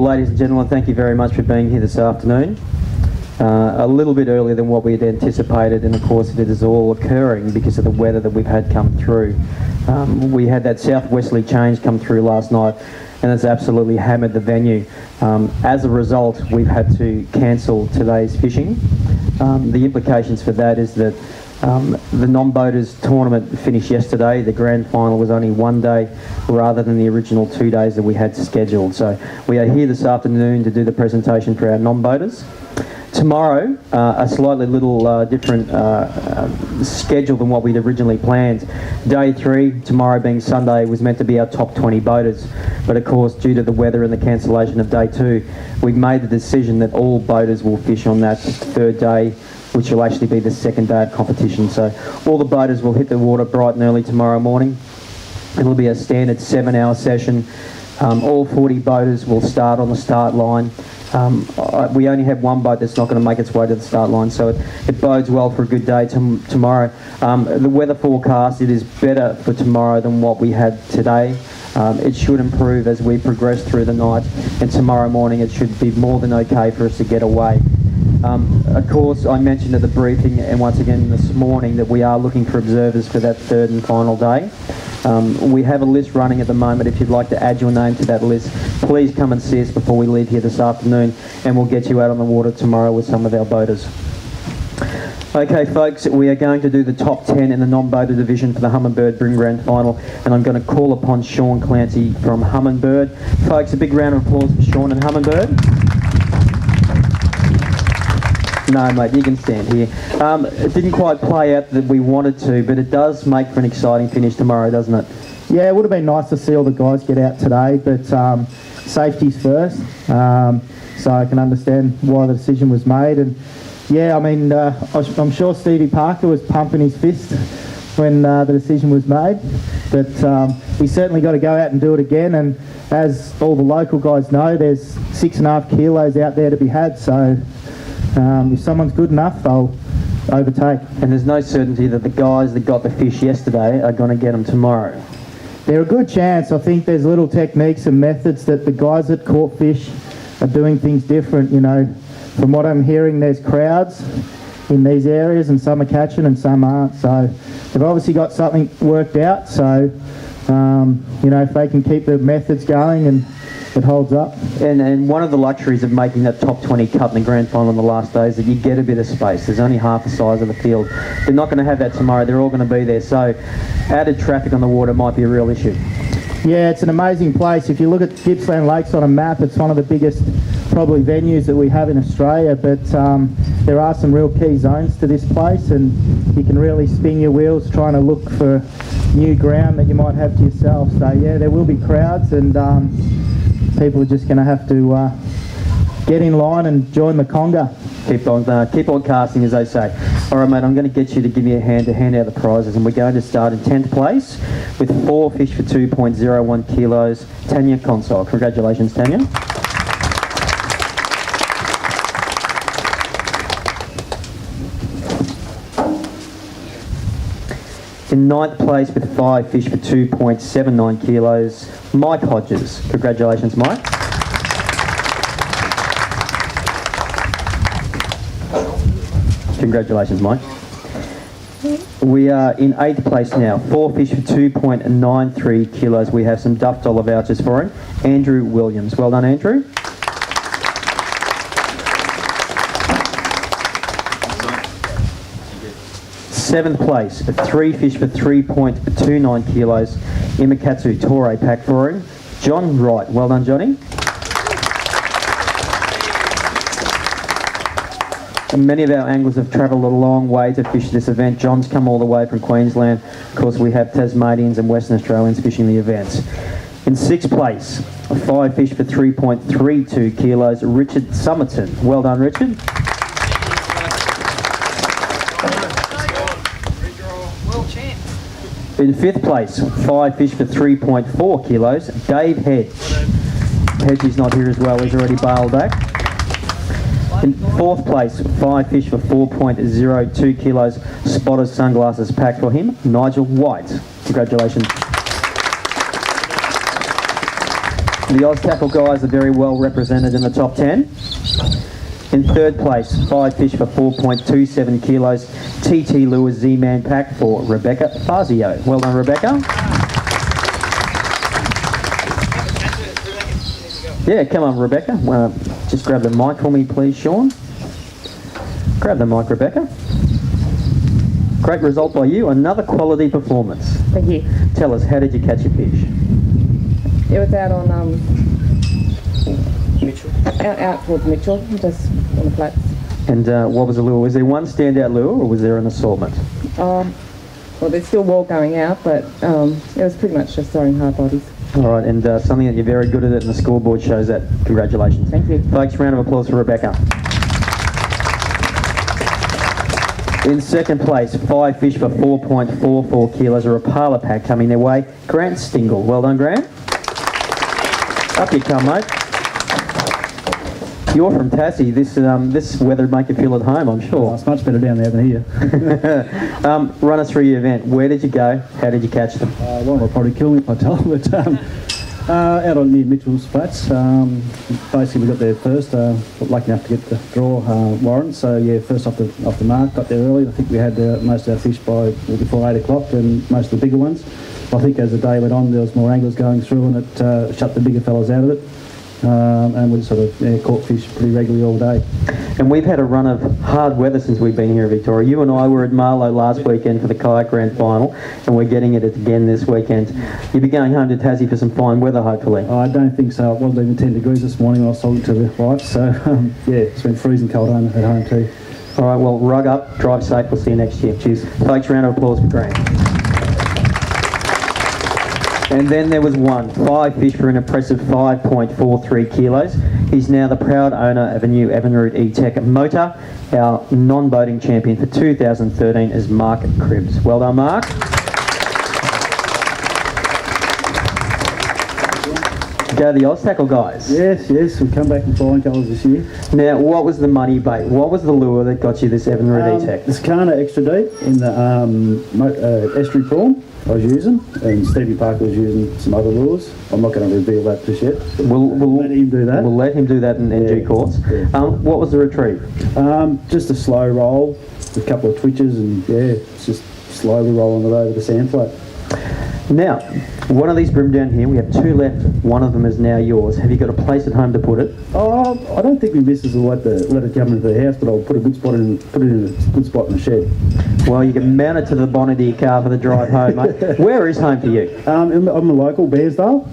ladies and gentlemen, thank you very much for being here this afternoon. A little bit earlier than what we had anticipated, and of course it is all occurring because of the weather that we've had come through. We had that southwesterly change come through last night, and it's absolutely hammered the venue. As a result, we've had to cancel today's fishing. The implications for that is that the non-boaters tournament finished yesterday. The grand final was only one day rather than the original 2 days that we had scheduled. So we are here this afternoon to do the presentation for our non-boaters. Tomorrow, a slightly little different schedule than what we'd originally planned. Day 3, tomorrow being Sunday, was meant to be our top 20 boaters. But of course, due to the weather and the cancellation of Day 2, we've made the decision that all boaters will fish on that third day, which will actually be the second day of competition. So all the boaters will hit the water bright and early tomorrow morning. It'll be a standard 7-hour session. All 40 boaters will start on the start line. We only have one boat that's not going to make its way to the start line, so it bodes well for a good day tomorrow. The weather forecast, it is better for tomorrow than what we had today. It should improve as we progress through the night, and tomorrow morning it should be more than okay for us to get away. Of course, I mentioned at the briefing and once again this morning that we are looking for observers for that third and final day. We have a list running at the moment. If you'd like to add your name to that list, please come and see us before we leave here this afternoon, and we'll get you out on the water tomorrow with some of our boaters. Okay folks, we are going to do the top 10 in the non-boater division for the Humminbird BREAM Grand Final, and I'm going to call upon Shaun Clancy from Humminbird. Folks, a big round of applause for Shaun and Humminbird. No, mate, you can stand here. It didn't quite play out that we wanted to, but it does make for an exciting finish tomorrow, doesn't it? Yeah, it would have been nice to see all the guys get out today, but safety's first. So I can understand why the decision was made. And yeah, I mean, I'm sure Stevie Parker was pumping his fist when the decision was made. But we certainly got to go out and do it again. And as all the local guys know, there's 6.5 kilos out there to be had. So if someone's good enough, they'll overtake. And there's no certainty that the guys that got the fish yesterday are going to get them tomorrow. They're a good chance. I think there's little techniques and methods that the guys that caught fish are doing things different. You know, from what I'm hearing, there's crowds in these areas, and some are catching and some aren't. So they've obviously got something worked out. So you know, if they can keep the methods going and it holds up. And one of the luxuries of making that top 20 cut in the grand final on the last day is that you get a bit of space. There's only half the size of the field. They're not going to have that tomorrow. They're all going to be there. So added traffic on the water might be a real issue. Yeah, it's an amazing place. If you look at Gippsland Lakes on a map, it's one of the biggest probably venues that we have in Australia, but there are some real key zones to this place, and you can really spin your wheels trying to look for new ground that you might have to yourself. So yeah, there will be crowds, and people are just going to have to get in line and join the conga. Keep on casting, as they say. All right, mate, I'm going to get you to give me a hand to hand out the prizes, and we're going to start in 10th place with 4 fish for 2.01 kilos. Tanya Konsul. Congratulations, Tanya. In 9th place with 5 fish for 2.79 kilos, Mike Hodges. Congratulations, Mike. Congratulations, Mike. We are in 8th place now, 4 fish for 2.93 kilos. We have some Duff Dollar vouchers for him. Andrew Williams. Well done, Andrew. Seventh place, 3 fish for 3.29 kilos. Imakatsu Torre pack for him. John Wright. Well done, Johnny. And many of our anglers have travelled a long way to fish this event. John's come all the way from Queensland. Of course, we have Tasmanians and Western Australians fishing the events. In 6th place, 5 fish for 3.32 kilos, Richard Somerton. Well done, Richard. In 5th place, 5 fish for 3.4 kilos, Dave Hedge. Hedge is not here as well, he's already bailed back. In 4th place, 5 fish for 4.02 kilos, Spotter's sunglasses pack for him, Nigel White. Congratulations. The Oz Tackle guys are very well represented in the top 10. In third place, 5 fish for 4.27 kilos, TT Lures Z-Man pack for Rebecca Fazio. Well done, Rebecca. Yeah, come on, Rebecca. Just grab the mic for me, please, Shaun. Grab the mic, Rebecca. Great result by you. Another quality performance. Thank you. Tell us, how did you catch your fish? It was out on Mitchell. Out towards Mitchell, just on the flats. And what was the lure? Was there one standout lure, or was there an assortment? Well, there's still wall going out, but it was pretty much just throwing hard bodies. All right, and something that you're very good at, and the scoreboard shows that. Congratulations. Thank you. Folks, round of applause for Rebecca. In second place, 5 fish for 4.44 kilos, a Rapala pack coming their way. Grant Stingel. Well done, Grant. Up you come, mate. You're from Tassie. This weather would make you feel at home, I'm sure. It's much better down there than here. Run us through your event. Where did you go? How did you catch them? One will probably kill me if I tell them, but out on near Mitchell's Flats. Basically, we got there first. Lucky enough to get the draw warrant. So yeah, first off the mark, got there early. I think we had most of our fish before 8 o'clock, and most of the bigger ones. I think as the day went on, there was more anglers going through, and it shut the bigger fellas out of it. And we sort of caught fish pretty regularly all day. And we've had a run of hard weather since we've been here in Victoria. You and I were at Marlow last weekend for the Kayak Grand Final, and we're getting it again this weekend. You'll be going home to Tassie for some fine weather, hopefully. I don't think so. It wasn't even 10 degrees this morning when I was talking to the wife, so yeah, it's been freezing cold at home too. All right, well, rug up, drive safe. We'll see you next year. Cheers. Folks, round of applause for Grant. And then there was 5 fish for an impressive 5.43 kilos. He's now the proud owner of a new Evinrude E-Tech motor. Our non-boating champion for 2013 is Mark Cribbs. Well done, Mark. Go the Oz Tackle guys. Yes, we've come back in flying colours this year. Now, what was the money bait? What was the lure that got you this Evinrude E-Tech? This Kana extra deep in the estuary prawn I was using, and Stevie Parker was using some other lures. I'm not going to reveal that just yet. We'll let him do that. We'll let him do that in due course. Yeah. What was the retrieve? Just a slow roll, with a couple of twitches, and yeah, it's just slowly rolling it over the sand flat. Now, one of these brim down here, we have 2 left. One of them is now yours. Have you got a place at home to put it? Oh, I don't think my missus will let it come into the house, but I'll put it in a good spot in the shed. Well, you can mount it to the bonnet of your car for the drive home, mate. Where is home for you? I'm a local, Bairnsdale.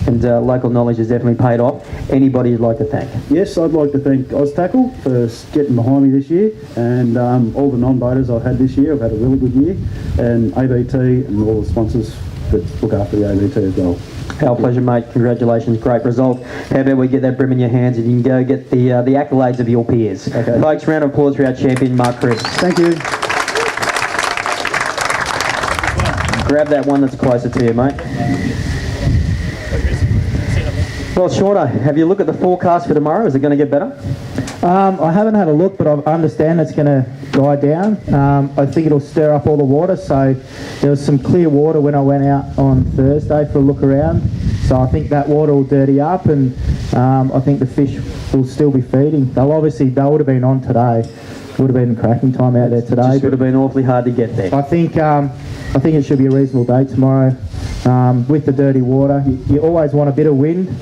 And local knowledge has definitely paid off. Anybody you'd like to thank? Yes, I'd like to thank Oz Tackle for getting behind me this year, and all the non-boaters I've had this year. I've had a really good year, and ABT and all the sponsors that look after the ABT as well. Our pleasure, mate. Congratulations. Great result. How about we get that brim in your hands and you can go get the accolades of your peers. Okay. Folks, round of applause for our champion, Mark Cribbs. Thank you. Grab that one that's closer to you, mate. Well, Shaun, have you looked at the forecast for tomorrow? Is it going to get better? I haven't had a look, but I understand it's going to die down. I think it'll stir up all the water, so there was some clear water when I went out on Thursday for a look around. So I think that water will dirty up, and I think the fish will still be feeding. They would have been on today. Would have been cracking time out there today. It would have been awfully hard to get there. I think it should be a reasonable day tomorrow. With the dirty water, you always want a bit of wind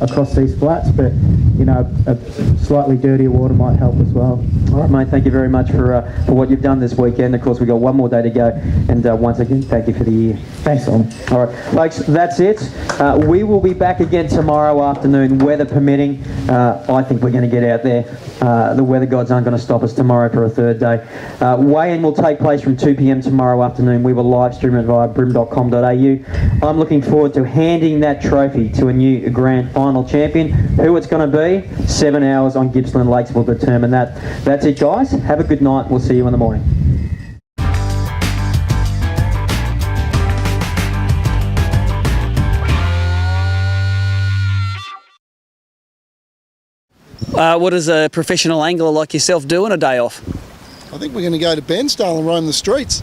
across these flats, but you know, a slightly dirtier water might help as well. All right, mate, thank you very much for what you've done this weekend. Of course, we've got one more day to go, and once again, thank you for the year. Thanks, Tom. All right, folks, that's it. We will be back again tomorrow afternoon, weather permitting. I think we're going to get out there. The weather gods aren't going to stop us tomorrow for a third day. Weigh-in will take place from 2 p.m. tomorrow afternoon. We will live stream it via bream.com.au. I'm looking forward to handing that trophy to a new Grand Final champion. Who it's going to be, 7 hours on Gippsland Lakes will determine that. That's it, guys. Have a good night. We'll see you in the morning. What does a professional angler like yourself do on a day off? I think we're going to go to Bairnsdale and roam the streets.